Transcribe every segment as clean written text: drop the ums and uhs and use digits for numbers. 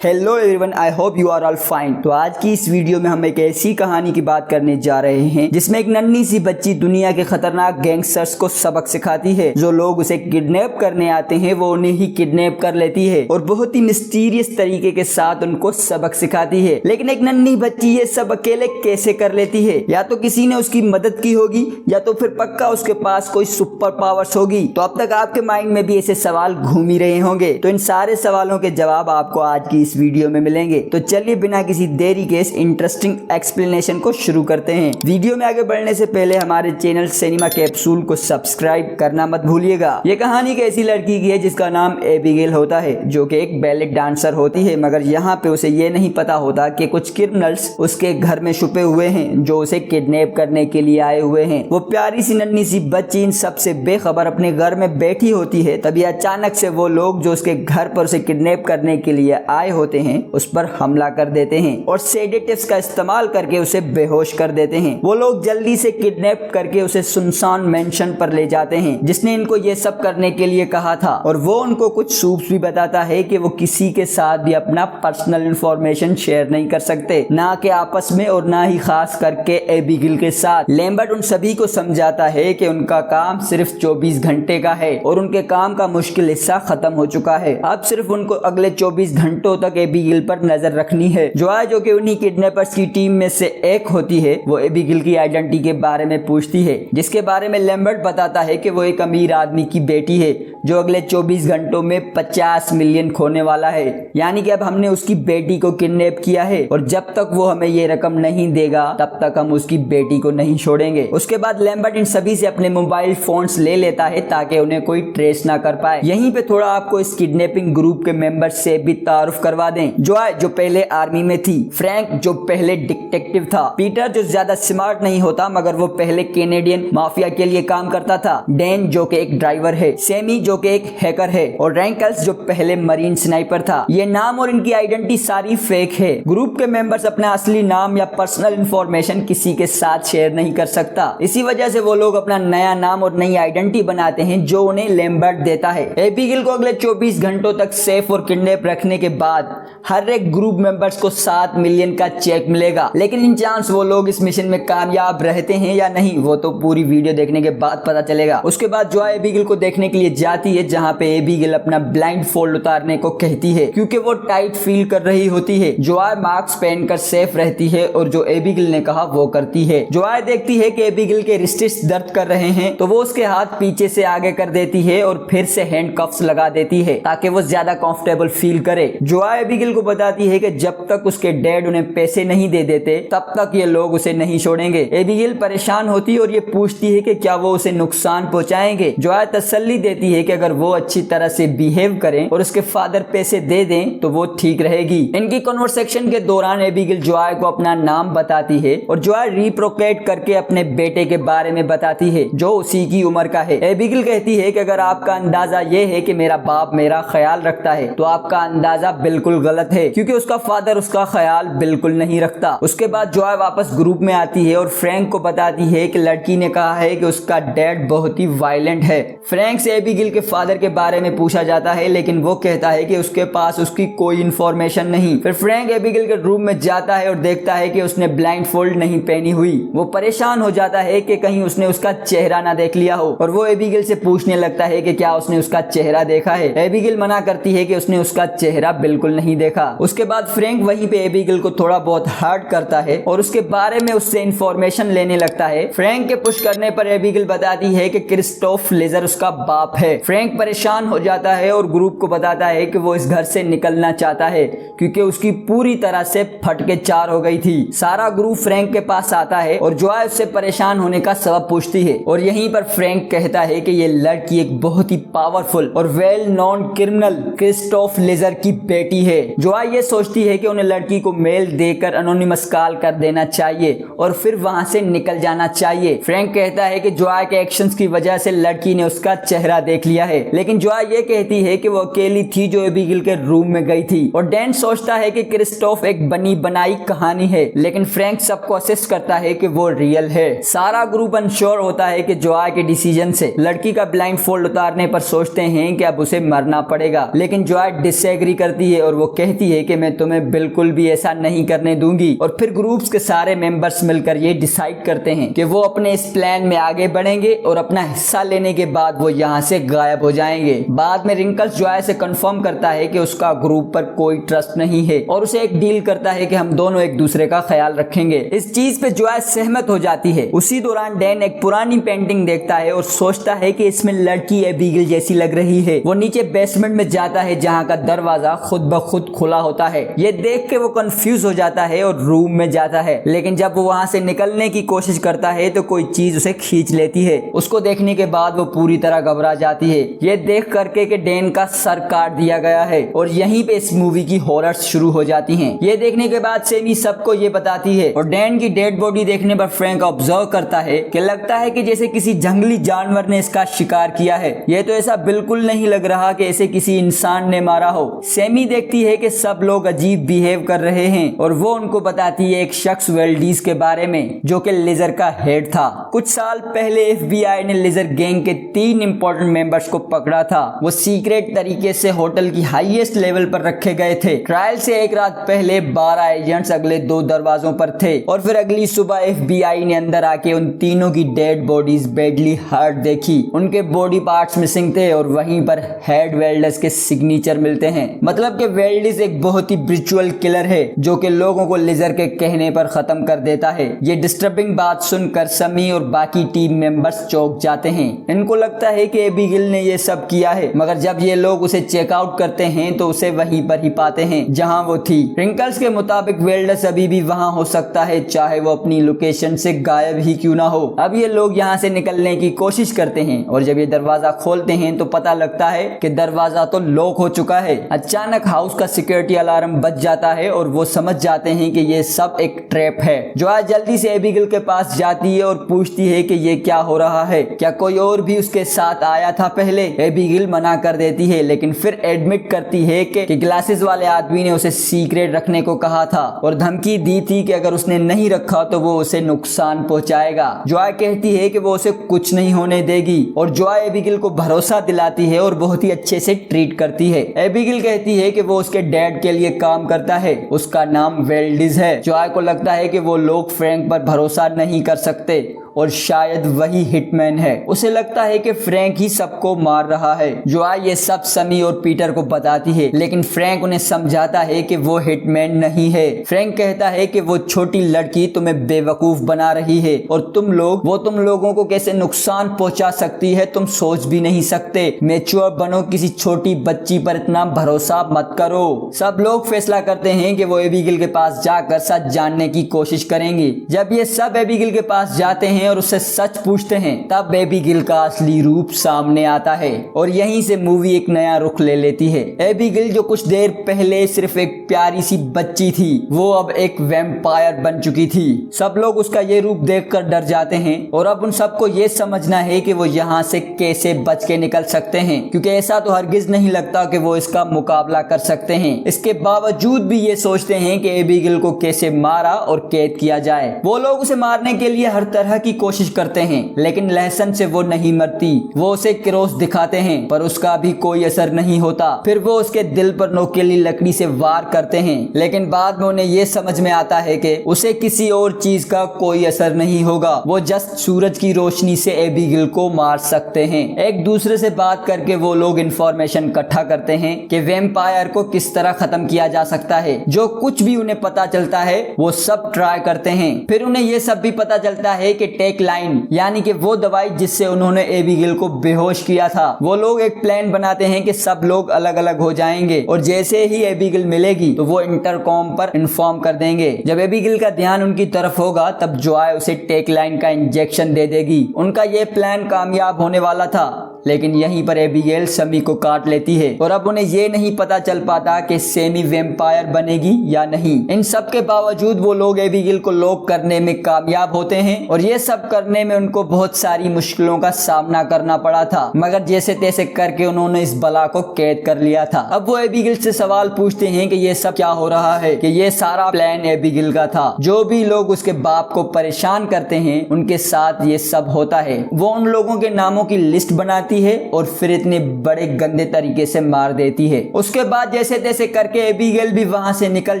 Hello everyone, I hope you are all fine. तो आज की इस वीडियो में हम एक ऐसी कहानी की बात करने जा रहे हैं जिसमें एक नन्ही सी बच्ची दुनिया के खतरनाक गैंगस्टर्स को सबक सिखाती है। जो लोग उसे किडनैप करने आते हैं वो उन्हें ही किडनैप कर लेती है और बहुत ही मिस्टीरियस तरीके के साथ उनको सबक सिखाती है। लेकिन एक नन्ही बच्ची ये सब अकेले कैसे कर लेती है? या तो किसी ने उसकी मदद की होगी या तो फिर पक्का उसके पास कोई सुपर पावर्स होगी। तो अब तक आपके माइंड में भी ऐसे सवाल घूम ही रहे होंगे। तो इन सारे सवालों के जवाब आपको आज की इस वीडियो में मिलेंगे। तो चलिए बिना किसी देरी के इस इंटरेस्टिंग एक्सप्लेनेशन को शुरू करते हैं। वीडियो में आगे बढ़ने से पहले हमारे चैनल सिनेमा कैप्सूल को सब्सक्राइब करना मत भूलिएगा। ये कहानी एक ऐसी लड़की की है जिसका नाम एबिगेल होता है, जो कि एक बैले डांसर होती है, मगर यहाँ पे उसे ये नहीं पता होता कि कुछ क्रिमिनल्स उसके घर में छुपे हुए हैं जो उसे किडनैप करने के लिए आए हुए हैं। वो प्यारी सी नन्ही सी बच्ची इन सबसे बेखबर अपने घर में बैठी होती है। तभी अचानक से वो लोग जो उसके घर पर उसे किडनैप करने के लिए आए होते हैं उस पर हमला कर देते हैं और सेडेटिव्स का इस्तेमाल करके उसे बेहोश कर देते हैं। वो लोग जल्दी से किडनैप करके उसे सुनसान मेंशन पर ले जाते हैं जिसने इनको ये सब करने के लिए कहा था, और वो उनको कुछ सूप्स भी बताता है कि वो किसी के साथ भी अपना पर्सनल इंफॉर्मेशन शेयर नहीं कर सकते, ना कि आपस में और ना ही खास करके एबिगेल के साथ। लैम्बर्ट उन सभी को समझाता है कि उनका काम सिर्फ 24 घंटे का है और उनके काम का मुश्किल हिस्सा खत्म हो चुका है। अब सिर्फ उनको अगले 24 घंटों तक एबिगेल पर नजर रखनी है। जो कि उन्हीं किडनैपर्स की टीम में से एक होती है, वो एबिगेल की आइडेंटिटी के बारे में पूछती है, जिसके बारे में लैम्बर्ट बताता है कि वो एक अमीर आदमी की बेटी है जो अगले 24 घंटों में 50 मिलियन खोने वाला है। यानी कि अब हमने उसकी बेटी को किडनैप किया है और जब तक वो हमें ये रकम नहीं देगा तब तक हम उसकी बेटी को नहीं छोड़ेंगे। उसके बाद लैम्बर्ट इन सभी से अपने मोबाइल फोन्स ले लेता है ताकि उन्हें कोई ट्रेस ना कर पाए। यहीं पे थोड़ा आपको इस किडनैपिंग ग्रुप के मेंबर से भी तारुफ करवा दें। जो पहले आर्मी में थी, फ्रैंक जो पहले डिटेक्टिव था, पीटर जो ज्यादा स्मार्ट नहीं होता मगर वो पहले कैनेडियन माफिया के लिए काम करता था, डैन जो कि एक ड्राइवर है, सैमी जो कि एक हैकर है और रैंकल्स जो पहले मरीन स्नाइपर था। ये नाम और इनकी आइडेंटिटी सारी फेक है। ग्रुप के मेंबर्स अपना असली नाम या पर्सनल इंफॉर्मेशन किसी के साथ शेयर नहीं कर सकता। इसी वजह से वो लोग अपना नया नाम और नई आइडेंटिटी बनाते हैं जो उन्हें लैम्बर्ट देता है। एबिगेल को अगले 24 घंटों तक सेफ और किडनैप रखने के बाद हर एक ग्रुप मेंबर्स को 7 मिलियन का चेक मिलेगा। लेकिन इन चांस वो लोग इस मिशन में कामयाब रहते हैं या नहीं वो तो पूरी वीडियो देखने के बाद पता चलेगा। उसके बाद जो एबिगेल को देखने के लिए जाती है, जहां पे एबिगेल अपना ब्लाइंड फोल्ड उतारने को कहती है क्योंकि वो टाइट फील कर रही होती है। जो मास्क पहनकर सेफ रहती है और जो एबिगेल ने कहा वो करती है। जो देखती है कि एबिगेल के रिस्ट्स दर्द कर रहे हैं तो वो उसके हाथ पीछे से आगे कर देती है और फिर से हैंडकफ्स लगा देती है ताकि वो ज्यादा कंफर्टेबल फील करे। जो एबिगेल को बताती है कि जब तक उसके डैड उन्हें पैसे नहीं दे देते तब तक ये लोग उसे नहीं छोड़ेंगे। एबिगेल परेशान होती है और ये पूछती है कि क्या वो उसे नुकसान पहुंचाएंगे। जो तसल्ली देती है कि अगर वो अच्छी तरह से बिहेव करें और उसके फादर पैसे दे दें तो वो ठीक रहेगी। इनकी कन्वर्सेशन के दौरान एबिगेल जोआ को अपना नाम बताती है और जोआ रिप्रोकेट करके अपने बेटे के बारे में बताती है जो उसी की उम्र का है। एबिगेल कहती है कि अगर आपका अंदाजा ये है कि मेरा बाप मेरा ख्याल रखता है तो आपका अंदाजा बिल्कुल गलत है, क्योंकि उसका फादर उसका ख्याल बिल्कुल नहीं रखता। उसके बाद जॉय वापस ग्रुप में आती है और फ्रैंक को बताती है कि लड़की ने कहा है कि उसका डैड बहुत ही वायलेंट है। फ्रैंक से एबिगेल के फादर के बारे में पूछा जाता है लेकिन वो कहता है कि उसके पास उसकी कोई इंफॉर्मेशन नहीं। फिर फ्रैंक एबिगेल के रूम में जाता है और देखता है कि उसने ब्लाइंड फोल्ड नहीं पहनी हुई। वो परेशान हो जाता है कि कहीं उसने उसका चेहरा ना देख लिया हो और वो एबिगेल से पूछने लगता है कि क्या उसने उसका चेहरा देखा है। एबिगेल मना करती है कि उसने उसका चेहरा बिल्कुल नहीं देखा। उसके बाद फ्रैंक वहीं पे एबिगेल को थोड़ा बहुत हर्ट करता है और उसके बारे में उससे इंफॉर्मेशन लेने लगता है। फ्रैंक के पुश करने पर एबिगेल बताती है कि क्रिस्टोफ लेजर उसका बाप है। फ्रैंक परेशान हो जाता है और ग्रुप को बताता है कि वो इस घर से निकलना चाहता है क्योंकि उसकी पूरी तरह से फटके चार हो गई थी। सारा ग्रुप फ्रैंक के पास आता है और जो उससे परेशान होने का सबब पूछती है और यहीं पर फ्रैंक कहता है कि ये लड़की एक बहुत ही पावरफुल और well known criminal Christoph Leger की बेटी है। जो ये सोचती है कि उन्हें लड़की को मेल देकर एनोनिमस कॉल कर देना चाहिए और फिर वहां से निकल जाना चाहिए। फ्रैंक कहता है कि जोआ के एक्शंस की वजह से लड़की ने उसका चेहरा देख लिया है, लेकिन जोआ ये कहती है कि वो अकेली थी जो एबिगेल के रूम में गई थी। और डैन सोचता है कि क्रिस्टोफ एक बनी बनाई कहानी है, लेकिन फ्रैंक सबको असिस्ट करता है कि वो रियल है। सारा ग्रुप अनश्योर होता है कि जोआ के डिसीजन से लड़की का ब्लाइंड फोल्ड उतारने पर सोचते हैं कि अब उसे मरना पड़ेगा, लेकिन जोआ डिसएग्री करती है और वो कहती है कि मैं तुम्हें बिल्कुल भी ऐसा नहीं करने दूंगी। और फिर ग्रुप्स के सारे मेंबर्स मिलकर ये डिसाइड करते हैं कि वो अपने इस प्लान में आगे बढ़ेंगे और अपना हिस्सा लेने के बाद वो यहाँ से गायब हो जाएंगे। बाद में रिंकल्स जॉय से कंफर्म करता है कि उसका ग्रुप पर कोई ट्रस्ट नहीं है और उसे एक डील करता है कि हम दोनों एक दूसरे का ख्याल रखेंगे। इस चीज पे जॉय सहमत हो जाती है। उसी दौरान डैन एक पुरानी पेंटिंग देखता है और सोचता है कि इसमें लड़की एबिगेल जैसी लग रही है। वो नीचे बेसमेंट में जाता है जहाँ का दरवाजा खुद ब खुद खुला होता है। ये देख के वो कंफ्यूज हो जाता है और रूम में जाता है, लेकिन जब वो वहां से निकलने की कोशिश करता है तो कोई चीज उसे खींच लेती है। उसको देखने के बाद वो पूरी तरह घबरा जाती है, ये देख करके कि डैन का सर काट दिया गया है। और यहीं पे इस मूवी की हॉरर्स शुरू हो जाती हैं। ये देखने के बाद सेमी सबको ये बताती है और डैन की डेड बॉडी देखने पर फ्रैंक ऑब्जर्व करता है कि लगता है कि जैसे किसी जंगली जानवर ने इसका शिकार किया है। ये तो ऐसा बिल्कुल नहीं लग रहा कि इसे किसी इंसान ने मारा हो। सेमी देखती है कि सब लोग अजीब बिहेव कर रहे हैं और वो उनको बताती है एक शख्स वेल्डीज के बारे में जो कि लेजर का हेड था। कुछ साल पहले FBI ने लेजर गैंग के 3 इंपॉर्टेंट मेंबर्स को पकड़ा था। वो सीक्रेट तरीके से होटल की हाईएस्ट लेवल पर रखे गए थे। ट्रायल से एक रात पहले 12 एजेंट्स अगले 2 दरवाजों पर थे और फिर अगली सुबह FBI ने अंदर आके उन तीनों की डेड बॉडीज बैडली हर्ट देखी। उनके बॉडी पार्ट्स मिसिंग थे और वहीं पर हेड वेल्डर्स के सिग्नेचर मिलते हैं। मतलब कि वेल्डिस एक बहुत ही ब्रिचुअल किलर है जो कि लोगों को लेजर के कहने पर खत्म कर देता है। ये डिस्टर्बिंग बात सुनकर समी और बाकी टीम मेंबर्स चौंक जाते हैं। इनको लगता है कि एबिगेल ने ये सब किया है, मगर जब ये लोग उसे चेकआउट करते हैं तो उसे वहीं पर ही पाते हैं जहां वो थी। रिंकल्स के मुताबिक वेल्डर्स अभी भी वहां हो सकता है, चाहे वो अपनी लोकेशन से गायब ही क्यों ना हो। अब ये लोग यहाँ से निकलने की कोशिश करते हैं और जब ये दरवाजा खोलते हैं तो पता लगता है कि दरवाजा तो लॉक हो चुका है। अचानक हाउस का सिक्योरिटी अलार्म बज जाता है और वो समझ जाते हैं कि ये सब एक ट्रैप है। जो आज जल्दी से एबिगेल के पास जाती है और पूछती है कि ये क्या हो रहा है, क्या कोई और भी उसके साथ आया था पहले। एबिगेल मना कर देती है, लेकिन फिर एडमिट करती है कि ग्लासेस वाले आदमी ने उसे सीक्रेट रखने को कहा था और धमकी दी थी कि अगर उसने नहीं रखा तो वो उसे नुकसान पहुंचाएगा। जॉय कहती है कि वो उसे कुछ नहीं होने देगी और जॉय एबिगेल को भरोसा दिलाती है और बहुत ही अच्छे से ट्रीट करती है। एबिगेल कहती है कि वो उसके डैड के लिए काम करता है, उसका नाम वेल्डिस है। जॉय को लगता है कि वो लोग फ्रैंक पर भरोसा नहीं कर सकते और शायद वही हिटमैन है। उसे लगता है कि फ्रैंक ही सबको मार रहा है। जॉय ये सब समी और पीटर को बताती है, लेकिन फ्रैंक उन्हें समझाता है कि वो हिटमैन नहीं है। फ्रैंक कहता है कि वो छोटी लड़की तुम्हें बेवकूफ बना रही है और तुम लोगों को कैसे नुकसान पहुंचा सकती है तुम सोच भी नहीं सकते। मैच्योर बनो, किसी छोटी बच्ची पर इतना भरोसा मत करो। सब लोग फैसला करते हैं कि वो एबिगेल के पास जाकर सच जानने की कोशिश करेंगे। जब ये सब एबिगेल के पास जाते हैं और उससे सच पूछते हैं, तब एबिगेल का असली रूप सामने आता है और यहीं से मूवी एक नया रुख ले लेती है। एबिगेल जो कुछ देर पहले सिर्फ एक प्यारी सी बच्ची थी, वो अब एक वैम्पायर बन चुकी थी। सब लोग उसका ये रूप देखकर डर जाते हैं और अब उन सबको ये समझना है कि वो यहाँ से कैसे बच के निकल सकते हैं, क्योंकि ऐसा तो हरगिज नहीं लगता कि वो इसका मुकाबला कर सकते हैं। इसके बावजूद भी ये सोचते हैं कि एबिगेल को कैसे मारा और कैद किया जाए। वो लोग उसे मारने के लिए हर तरह की कोशिश करते हैं, लेकिन लहसन से वो नहीं मरती। वो उसे क्रोस दिखाते हैं पर उसका भी कोई असर नहीं होता। फिर वो उसके दिल पर नोकीली लकड़ी से वार करते हैं, लेकिन बाद में उन्हें ये समझ में आता है कि उसे किसी और चीज का कोई असर नहीं होगा। वो जस्ट सूरज की रोशनी से एबिगेल को मार सकते हैं। एक दूसरे से बात करके वो लोग इंफॉर्मेशन इकट्ठा करते हैं कि वैम्पायर को किस तरह खत्म किया जा सकता है। जो कुछ भी उन्हें पता चलता है वो सब ट्राई करते हैं। फिर उन्हें ये सब भी पता चलता है कि टेक लाइन यानी कि वो दवाई जिससे उन्होंने एबिगेल को बेहोश किया था। वो लोग एक प्लान बनाते हैं कि सब लोग अलग अलग हो जाएंगे और जैसे ही एबिगेल मिलेगी तो वो इंटरकॉम पर इन्फॉर्म कर देंगे। जब एबिगेल का ध्यान उनकी तरफ होगा तब जॉय उसे टेक लाइन का इंजेक्शन दे देगी। उनका ये प्लान कामयाब होने वाला था, लेकिन यहीं पर एबिगेल समी को काट लेती है और अब उन्हें ये नहीं पता चल पाता कि सेमी वैम्पायर बनेगी या नहीं। इन सब के बावजूद वो लोग एबिगेल को लॉक करने में कामयाब होते हैं और ये सब करने में उनको बहुत सारी मुश्किलों का सामना करना पड़ा था, मगर जैसे तैसे करके उन्होंने इस बला को कैद कर लिया था। अब वो एबिगेल से सवाल पूछते हैं कि ये सब क्या हो रहा है, कि ये सारा प्लान एबिगेल का था। जो भी लोग उसके बाप को परेशान करते हैं उनके साथ ये सब होता है। वो उन लोगों के नामों की लिस्ट बनाती आती है और फिर इतने बड़े गंदे तरीके से मार देती है। उसके बाद जैसे तैसे करके एबिगेल भी वहां से निकल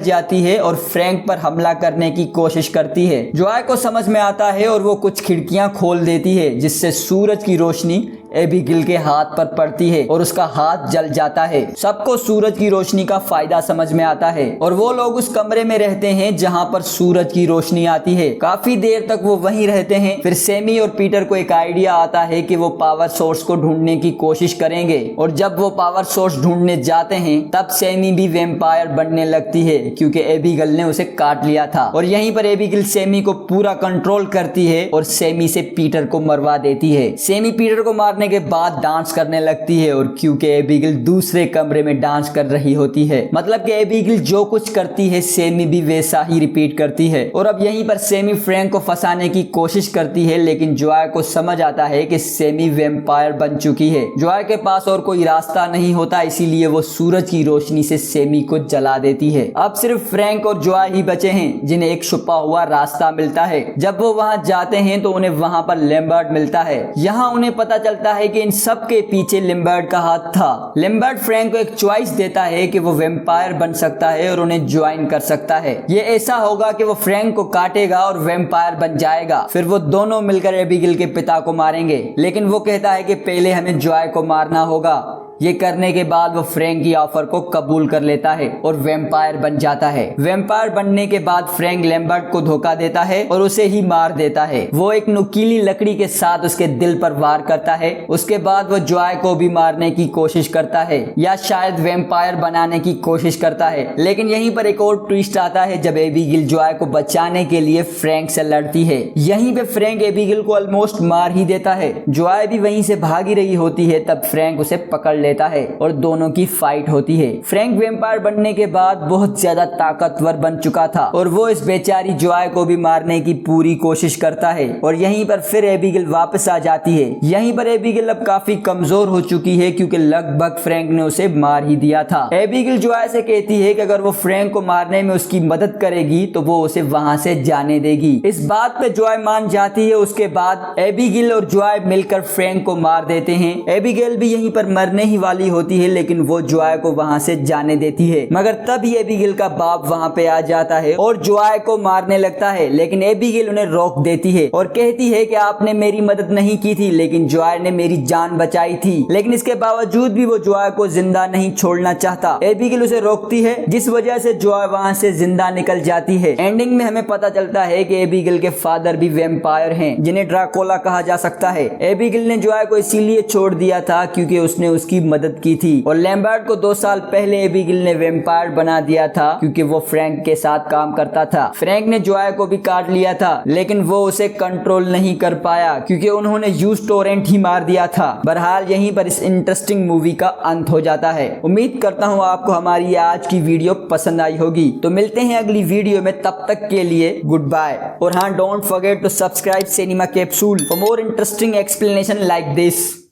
जाती है और फ्रैंक पर हमला करने की कोशिश करती है। जॉय को समझ में आता है और वो कुछ खिड़कियां खोल देती है जिससे सूरज की रोशनी एबिगेल के हाथ पर पड़ती है और उसका हाथ जल जाता है। सबको सूरज की रोशनी का फायदा समझ में आता है और वो लोग उस कमरे में रहते हैं जहां पर सूरज की रोशनी आती है। काफी देर तक वो वहीं रहते हैं। फिर सैमी और पीटर को एक आइडिया आता है कि वो पावर सोर्स को ढूंढने की कोशिश करेंगे और जब वो पावर सोर्स ढूंढने जाते हैं तब सैमी भी वैम्पायर बनने लगती है क्योंकि एबिगेल ने उसे काट लिया था। और यहीं पर एबिगेल सैमी को पूरा कंट्रोल करती है और सैमी से पीटर को मरवा देती है। सैमी पीटर को मारने के बाद डांस करने लगती है और क्योंकि एबिगेल दूसरे कमरे में डांस कर रही होती है, मतलब कि एबिगेल जो कुछ करती है सैमी भी वैसा ही रिपीट करती है। और अब यहीं पर सैमी फ्रैंक को फंसाने की कोशिश करती है लेकिन जॉय को समझ आता है कि सैमी वैम्पायर बन चुकी है। जॉय के पास और कोई रास्ता नहीं होता, इसीलिए वो सूरज की रोशनी से सैमी को जला देती है। अब सिर्फ फ्रैंक और जॉय ही बचे हैं जिन्हें एक छुपा हुआ रास्ता मिलता है। जब वो वहां जाते हैं तो उन्हें वहां पर लैम्बर्ट मिलता है। यहाँ उन्हें पता चलता है कि इन सब के पीछे लैम्बर्ट का हाथ था। लैम्बर्ट फ्रैंक को एक चॉइस देता है कि वो वैम्पायर बन सकता है और उन्हें ज्वाइन कर सकता है। ये ऐसा होगा कि वो फ्रैंक को काटेगा और वैम्पायर बन जाएगा। फिर वो दोनों मिलकर एबिगेल के पिता को मारेंगे, लेकिन वो कहता है कि पहले हमें जॉय को मारना होगा। ये करने के बाद वो फ्रैंक की ऑफर को कबूल कर लेता है और वैम्पायर बन जाता है। वैम्पायर बनने के बाद फ्रैंक लैम्बर्ट को धोखा देता है और उसे ही मार देता है। वो एक नुकीली लकड़ी के साथ उसके दिल पर वार करता है। उसके बाद वो जॉय को भी मारने की कोशिश करता है या शायद वैम्पायर बनाने की कोशिश करता है। लेकिन यहीं पर एक और ट्विस्ट आता है जब एबिगेल जॉय को बचाने के लिए फ्रैंक से लड़ती है। यहीं पे फ्रैंक एबिगेल को ऑलमोस्ट मार ही देता है। जॉय भी वहीं से भाग ही रही होती है, तब फ्रैंक उसे पकड़ लेता है और दोनों की फाइट होती है। फ्रैंक वैम्पायर बनने के बाद बहुत ज्यादा ताकतवर बन चुका था और वो इस बेचारी जॉय को भी मारने की पूरी कोशिश करता है और यहीं पर फिर एबिगेल वापस आ जाती है। यहीं पर एबिगेल अब काफी कमजोर हो चुकी है क्योंकि लगभग फ्रैंक ने उसे मार ही दिया था। एबिगेल जॉय से कहती है कि अगर वो फ्रैंक को मारने में उसकी मदद करेगी तो वो उसे वहां से जाने देगी। इस बात पे जॉय मान जाती है। उसके बाद एबिगेल और जॉय मिलकर फ्रैंक को मार देते हैं। एबिगेल भी यहीं पर मरने ही वाली होती है लेकिन वो जॉय को वहां से जाने देती है, मगर तभी एबिगेल का बाप वहां पे आ जाता है और जॉय को मारने लगता है। लेकिन एबिगेल उन्हें रोक देती है और कहती है कि आपने मेरी मदद नहीं की थी लेकिन जॉय ने मेरी जान बचाई थी। लेकिन इसके बावजूद भी वो जॉय को जिंदा नहीं छोड़ना चाहता। एबिगेल उसे रोकती है जिस वजह से जॉय वहां से जिंदा निकल जाती है। एंडिंग में हमें पता चलता है कि एबिगेल के फादर भी वैम्पायर हैं जिन्हें ड्राकोला कहा जा सकता है। एबिगेल ने जॉय को इसीलिए छोड़ दिया था क्योंकि उसने उसकी मदद की थी और लैम्बर्ट को 2 साल पहले एबिगेल ने वैम्पायर बना दिया था क्योंकि वो फ्रैंक के साथ काम करता था। फ्रैंक ने जॉय को भी काट लिया था लेकिन वो उसे कंट्रोल नहीं कर पाया क्योंकि उन्होंने यूज टोरेंट ही मार दिया था। बहरहाल यहीं पर इस इंटरेस्टिंग मूवी का अंत हो जाता है। उम्मीद करता हूँ आपको हमारी आज की वीडियो पसंद आई होगी। तो मिलते हैं अगली वीडियो में, तब तक के लिए गुड बाय। और हाँ, don't forget to subscribe cinema capsule for more interesting explanation like this.